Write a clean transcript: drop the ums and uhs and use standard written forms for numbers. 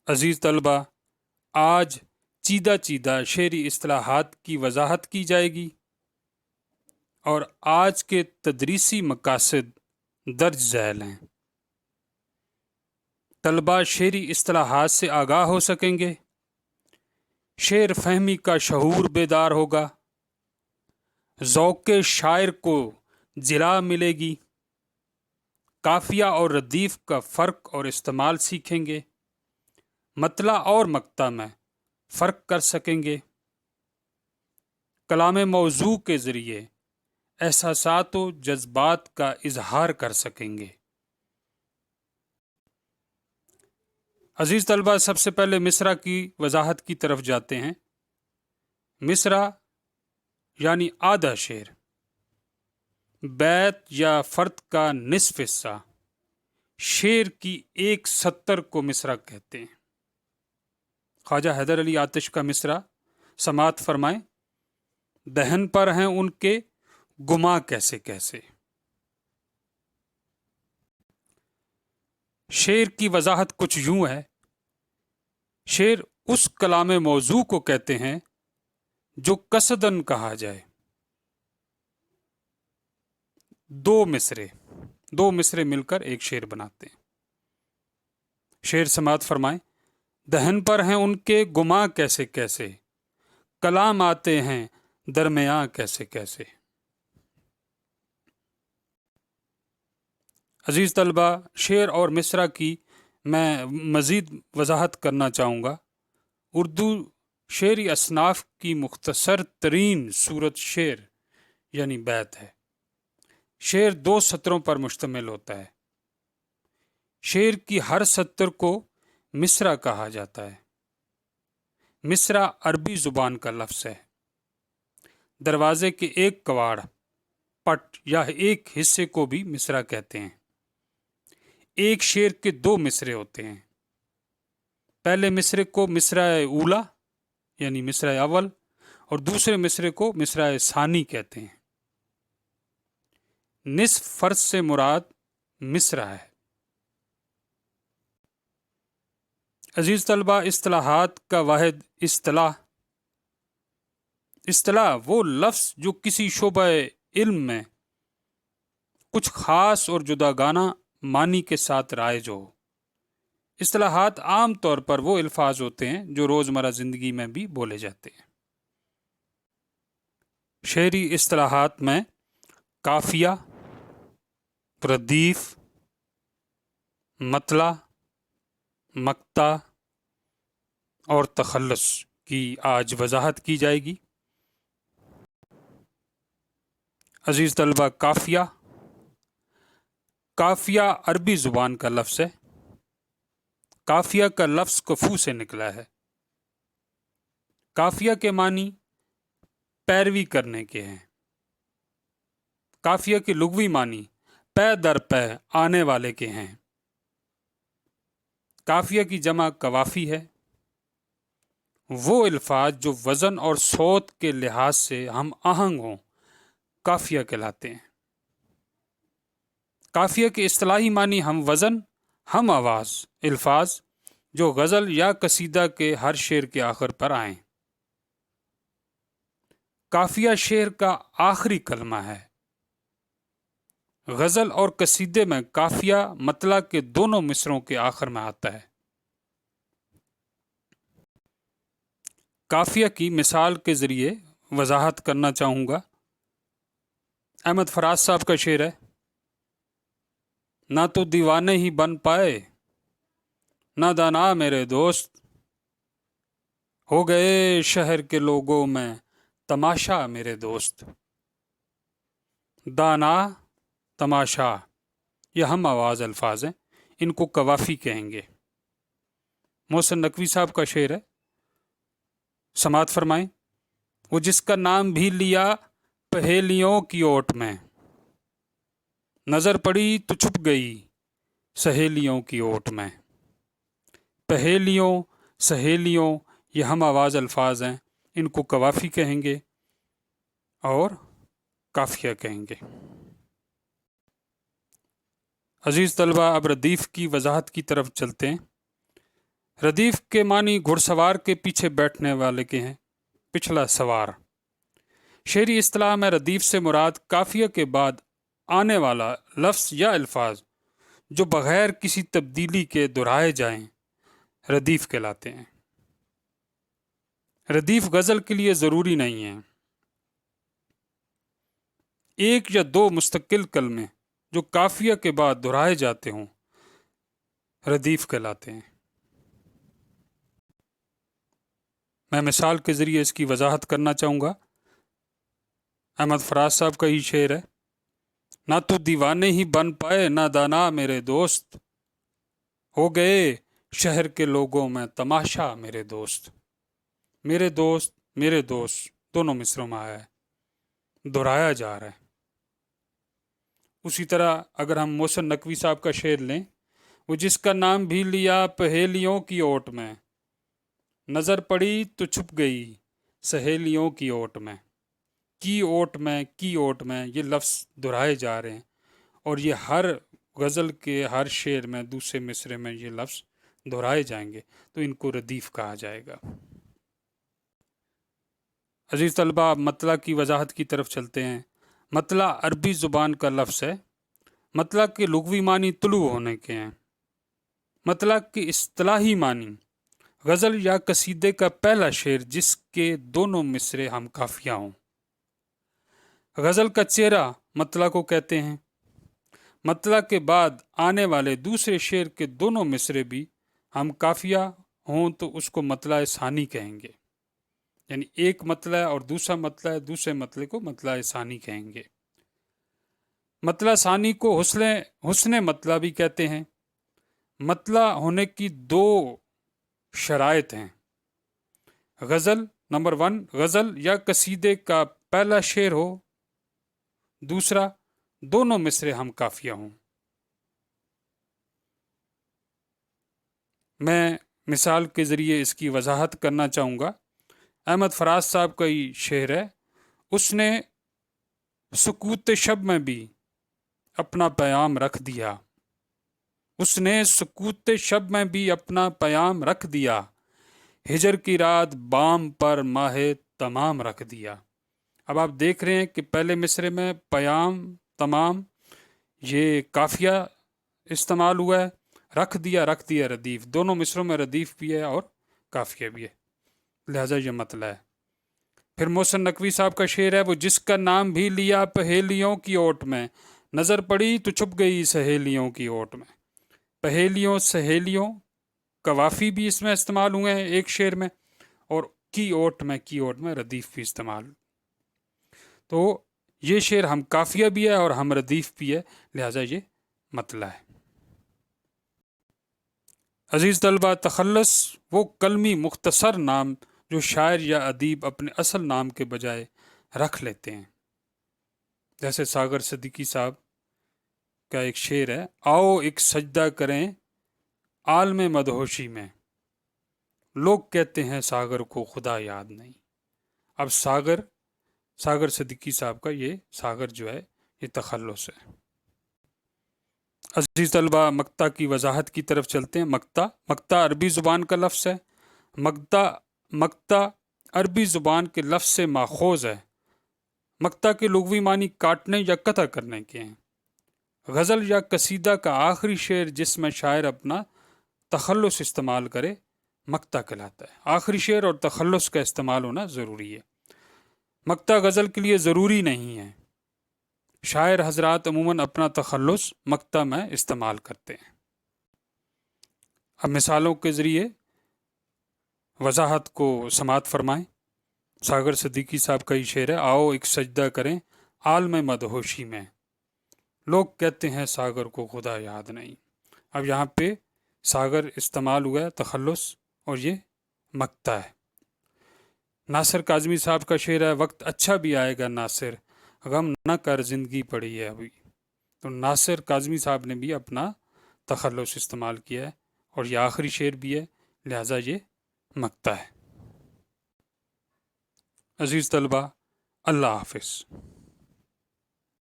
عزیز طلبہ، آج چیدہ چیدہ شعری اصطلاحات کی وضاحت کی جائے گی اور آج کے تدریسی مقاصد درج ذیل ہیں۔ طلبہ شعری اصطلاحات سے آگاہ ہو سکیں گے، شعر فہمی کا شعور بیدار ہوگا، ذوق شاعر کو جلا ملے گی، قافیہ اور ردیف کا فرق اور استعمال سیکھیں گے، مطلع اور مقطع میں فرق کر سکیں گے، کلام موضوع کے ذریعے احساسات و جذبات کا اظہار کر سکیں گے۔ عزیز طلبہ، سب سے پہلے مصرع کی وضاحت کی طرف جاتے ہیں۔ مصرع یعنی آدھا شعر، بیت یا فرد کا نصف حصہ، شعر کی ایک سطر کو مصرع کہتے ہیں۔ خواجہ حیدر علی آتش کا مصرع سماعت فرمائیں۔ دہن پر ہیں ان کے گما کیسے کیسے۔ شعر کی وضاحت کچھ یوں ہے، شعر اس کلام موضوع کو کہتے ہیں جو قصداً کہا جائے۔ دو مصرے مل کر ایک شعر بناتے ہیں۔ شعر سماعت فرمائیں۔ دہن پر ہیں ان کے گما کیسے کیسے، کلام آتے ہیں درمیاں کیسے کیسے۔ عزیز طلبہ، شعر اور مصرع کی میں مزید وضاحت کرنا چاہوں گا۔ اردو شعری اصناف کی مختصر ترین صورت شعر یعنی بیت ہے۔ شعر دو سطروں پر مشتمل ہوتا ہے۔ شعر کی ہر سطر کو مصرع کہا جاتا ہے۔ مصرع عربی زبان کا لفظ ہے۔ دروازے کے ایک کواڑ، پٹ یا ایک حصے کو بھی مصرع کہتے ہیں۔ ایک شعر کے دو مصرے ہوتے ہیں۔ پہلے مصرے کو مصرع اولا یعنی مصرع اول اور دوسرے مصرے کو مصرع ثانی کہتے ہیں۔ نصف فرض سے مراد مصرع ہے۔ عزیز طلبہ، اصطلاحات کا واحد اصطلاح وہ لفظ جو کسی شعبہ علم میں کچھ خاص اور جداگانہ معنی کے ساتھ رائج ہو۔ اصطلاحات عام طور پر وہ الفاظ ہوتے ہیں جو روزمرہ زندگی میں بھی بولے جاتے ہیں۔ شعری اصطلاحات میں قافیہ، ردیف، مطلع، مقطع اور تخلص کی آج وضاحت کی جائے گی۔ عزیز طلبہ، قافیہ عربی زبان کا لفظ ہے۔ قافیہ کا لفظ کفو سے نکلا ہے۔ قافیہ کے معنی پیروی کرنے کے ہیں۔ قافیہ کے لغوی معنی پے در پے آنے والے کے ہیں۔ قافیہ کی جمع قوافی ہے۔ وہ الفاظ جو وزن اور صوت کے لحاظ سے ہم آہنگ ہوں قافیہ کہلاتے ہیں۔ قافیہ کے اصطلاحی معنی ہم وزن، ہم آواز الفاظ جو غزل یا قصیدہ کے ہر شعر کے آخر پر آئیں۔ قافیہ شعر کا آخری کلمہ ہے۔ غزل اور قصیدے میں قافیہ مطلع کے دونوں مصروں کے آخر میں آتا ہے۔ قافیہ کی مثال کے ذریعے وضاحت کرنا چاہوں گا۔ احمد فراز صاحب کا شعر ہے، نہ تو دیوانے ہی بن پائے نہ دانا میرے دوست، ہو گئے شہر کے لوگوں میں تماشا میرے دوست۔ دانا، تماشا یہ ہم آواز الفاظ ہیں، ان کو قوافی کہیں گے۔ محسن نقوی صاحب کا شعر ہے، سماعت فرمائیں۔ وہ جس کا نام بھی لیا پہیلیوں کی اوٹ میں، نظر پڑی تو چھپ گئی سہیلیوں کی اوٹ میں۔ پہیلیوں، سہیلیوں یہ ہم آواز الفاظ ہیں، ان کو قوافی کہیں گے اور قافیہ کہیں گے۔ عزیز طلبہ، اب ردیف کی وضاحت کی طرف چلتے ہیں۔ ردیف کے معنی گھڑ سوار کے پیچھے بیٹھنے والے کے ہیں، پچھلا سوار۔ شعری اصطلاح میں ردیف سے مراد قافیہ کے بعد آنے والا لفظ یا الفاظ جو بغیر کسی تبدیلی کے دہرائے جائیں ردیف کہلاتے ہیں۔ ردیف غزل کے لیے ضروری نہیں ہے۔ ایک یا دو مستقل کلمے جو قافیہ کے بعد دہرائے جاتے ہوں ردیف کہلاتے ہیں۔ میں مثال کے ذریعے اس کی وضاحت کرنا چاہوں گا۔ احمد فراز صاحب کا ہی شعر ہے، نہ تو دیوانے ہی بن پائے نہ دانا میرے دوست، ہو گئے شہر کے لوگوں میں تماشا میرے دوست۔ میرے دوست میرے دوست دونوں مصروں میں آیا ہے، دہرایا جا رہا ہے۔ اسی طرح اگر ہم محسن نقوی صاحب کا شعر لیں، وہ جس کا نام بھی لیا پہیلیوں کی اوٹ میں، نظر پڑی تو چھپ گئی سہیلیوں کی اوٹ میں۔ کی اوٹ میں کی اوٹ میں یہ لفظ دہرائے جا رہے ہیں، اور یہ ہر غزل کے ہر شعر میں دوسرے مصرے میں یہ لفظ دہرائے جائیں گے تو ان کو ردیف کہا جائے گا۔ عزیز طلبہ، اب مطلع کی وضاحت کی طرف چلتے ہیں۔ مطلع عربی زبان کا لفظ ہے۔ مطلع کے لغوی معنی طلوع ہونے کے ہیں۔ مطلع کے اصطلاحی معنی غزل یا قصیدے کا پہلا شعر جس کے دونوں مصرے ہم قافیہ ہوں۔ غزل کا چہرہ مطلع کو کہتے ہیں۔ مطلع کے بعد آنے والے دوسرے شعر کے دونوں مصرے بھی ہم قافیہ ہوں تو اس کو مطلع ثانی کہیں گے، یعنی ایک مطلع اور دوسرا مطلع، دوسرے مطلع کو مطلع ثانی کہیں گے۔ مطلع ثانی کو حسن مطلع بھی کہتے ہیں۔ مطلع ہونے کی دو شرائط ہیں۔ غزل نمبر 1، غزل یا قصیدے کا پہلا شعر ہو، دوسرا دونوں مصرے ہم قافیہ ہوں۔ میں مثال کے ذریعے اس کی وضاحت کرنا چاہوں گا۔ احمد فراز صاحب کا ہی شعر ہے، اس نے سکوت شب میں بھی اپنا پیام رکھ دیا، اس نے سکوت شب میں بھی اپنا پیام رکھ دیا، ہجر کی رات بام پر ماہ تمام رکھ دیا۔ اب آپ دیکھ رہے ہیں کہ پہلے مصرے میں پیام تمام یہ قافیہ استعمال ہوا ہے، رکھ دیا ردیف، دونوں مصروں میں ردیف بھی ہے اور قافیہ بھی ہے، لہٰذا یہ مطلع ہے۔ پھر محسن نقوی صاحب کا شعر ہے، وہ جس کا نام بھی لیا پہیلیوں کی اوٹ میں، نظر پڑی تو چھپ گئی سہیلیوں کی اوٹ میں۔ پہیلیوں سہیلیوں قوافی بھی اس میں استعمال ہوئے ہیں ایک شعر میں، اور کی اوٹ میں ردیف بھی استعمال۔ تو یہ شعر ہم قافیہ بھی ہے اور ہم ردیف بھی ہے، لہٰذا یہ مطلع ہے۔ عزیز طلبہ، تخلص وہ کلمی مختصر نام جو شاعر یا ادیب اپنے اصل نام کے بجائے رکھ لیتے ہیں، جیسے ساغر صدیقی صاحب کا ایک شعر ہے، آؤ ایک سجدہ کریں عالم مدہوشی میں، لوگ کہتے ہیں ساغر کو خدا یاد نہیں۔ اب ساغر صدیقی صاحب کا یہ ساغر جو ہے یہ تخلص ہے۔ عزیز طلبہ، مقطع کی وضاحت کی طرف چلتے ہیں۔ مقطع عربی زبان کا لفظ ہے۔ مقطع عربی زبان کے لفظ سے ماخوذ ہے۔ مقطع کے لغوی معنی کاٹنے یا قطع کرنے کے ہیں۔ غزل یا قصیدہ کا آخری شعر جس میں شاعر اپنا تخلص استعمال کرے مقطع کہلاتا ہے۔ آخری شعر اور تخلص کا استعمال ہونا ضروری ہے۔ مقطع غزل کے لیے ضروری نہیں ہے، شاعر حضرات عموماً اپنا تخلص مقطع میں استعمال کرتے ہیں۔ اب مثالوں کے ذریعے وضاحت کو سماعت فرمائیں۔ ساغر صدیقی صاحب کا ہی شعر ہے، آؤ ایک سجدہ کریں عالم مدہوشی میں، لوگ کہتے ہیں ساغر کو خدا یاد نہیں۔ اب یہاں پہ ساغر استعمال ہوا ہے تخلص اور یہ مقطع ہے۔ ناصر کاظمی صاحب کا شعر ہے، وقت اچھا بھی آئے گا ناصر، غم نہ کر زندگی پڑی ہے ابھی۔ تو ناصر کاظمی صاحب نے بھی اپنا تخلص استعمال کیا ہے اور یہ آخری شعر بھی ہے، لہٰذا یہ مقطع ہے۔ عزیز طلبہ، اللہ حافظ۔